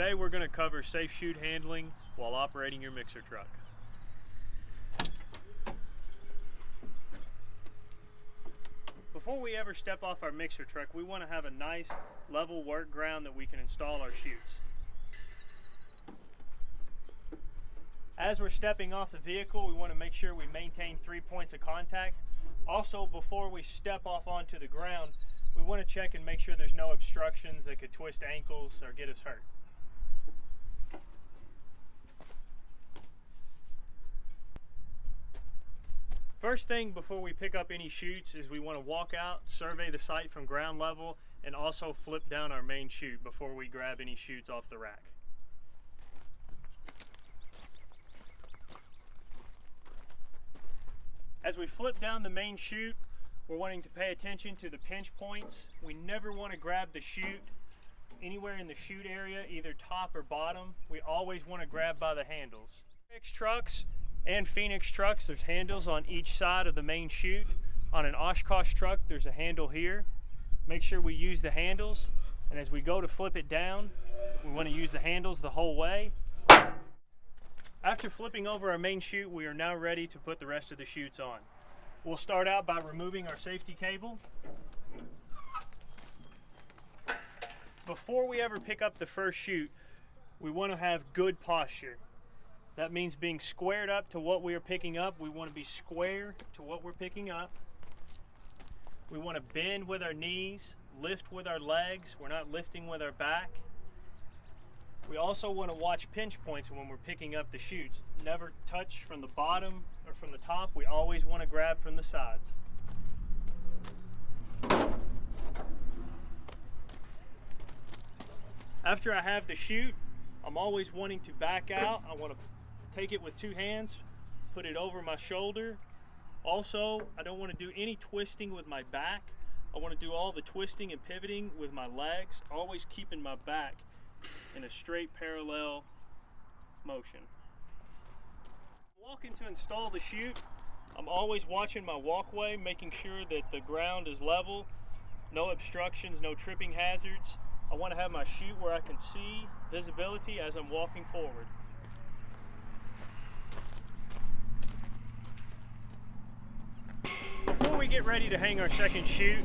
Today we're going to cover safe chute handling while operating your mixer truck. Before we ever step off our mixer truck, we want to have a nice level work ground that we can install our chutes. As we're stepping off the vehicle, we want to make sure we maintain 3 points of contact. Also, before we step off onto the ground, we want to check and make sure there's no obstructions that could twist ankles or get us hurt. First thing before we pick up any chutes is we want to walk out, survey the site from ground level, and also flip down our main chute before we grab any chutes off the rack. As we flip down the main chute, we're wanting to pay attention to the pinch points. We never want to grab the chute anywhere in the chute area, either top or bottom. We always want to grab by the handles. Phoenix trucks and Phoenix trucks, there's handles on each side of the main chute. On an Oshkosh truck, there's a handle here. Make sure we use the handles, and as we go to flip it down, we want to use the handles the whole way. After flipping over our main chute, we are now ready to put the rest of the chutes on. We'll start out by removing our safety cable. Before we ever pick up the first chute, we want to have good posture. That means being squared up to what we are picking up. We want to be square to what we're picking up. We want to bend with our knees, lift with our legs. We're not lifting with our back. We also want to watch pinch points when we're picking up the chutes. Never touch from the bottom or from the top. We always want to grab from the sides. After I have the chute, I'm always wanting to back out. I want to take it with 2 hands, put it over my shoulder. Also, I don't want to do any twisting with my back. I want to do all the twisting and pivoting with my legs, always keeping my back in a straight parallel motion. Walking to install the chute, I'm always watching my walkway, making sure that the ground is level, no obstructions, no tripping hazards. I want to have my chute where I can see visibility as I'm walking forward. Before we get ready to hang our second chute,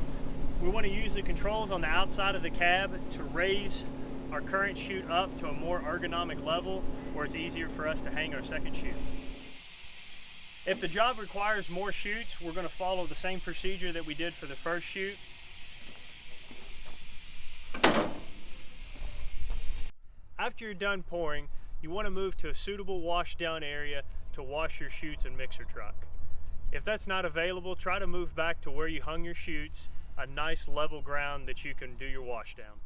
we want to use the controls on the outside of the cab to raise our current chute up to a more ergonomic level where it's easier for us to hang our second chute. If the job requires more chutes, we're going to follow the same procedure that we did for the first chute. After you're done pouring, you want to move to a suitable wash down area to wash your chutes and mixer truck. If that's not available, try to move back to where you hung your chutes, a nice level ground that you can do your wash down.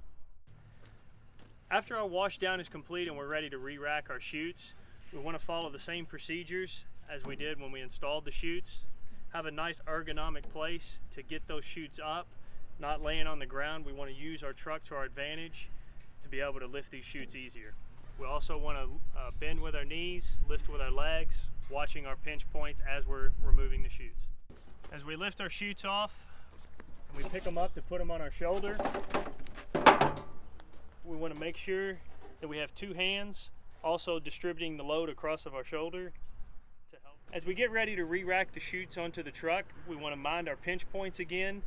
After our wash down is complete and we're ready to re-rack our chutes, we want to follow the same procedures as we did when we installed the chutes. Have a nice ergonomic place to get those chutes up, not laying on the ground. We want to use our truck to our advantage to be able to lift these chutes easier. We also want to bend with our knees, lift with our legs, watching our pinch points as we're removing the chutes. As we lift our chutes off and we pick them up to put them on our shoulder, we want to make sure that we have 2 hands also distributing the load across of our shoulder to help. As we get ready to re-rack the chutes onto the truck, we want to mind our pinch points again.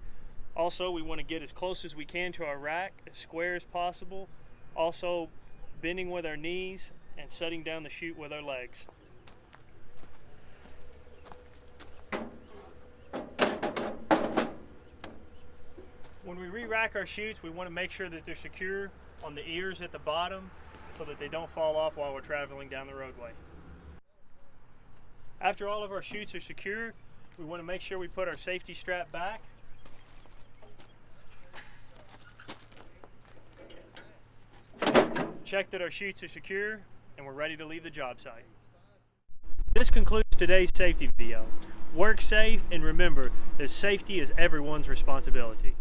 Also, we want to get as close as we can to our rack, as square as possible. Also, bending with our knees and setting down the chute with our legs. When we re-rack our chutes, we want to make sure that they're secure on the ears at the bottom so that they don't fall off while we're traveling down the roadway. After all of our chutes are secure, we want to make sure we put our safety strap back. Check that our chutes are secure and we're ready to leave the job site. This concludes today's safety video. Work safe and remember that safety is everyone's responsibility.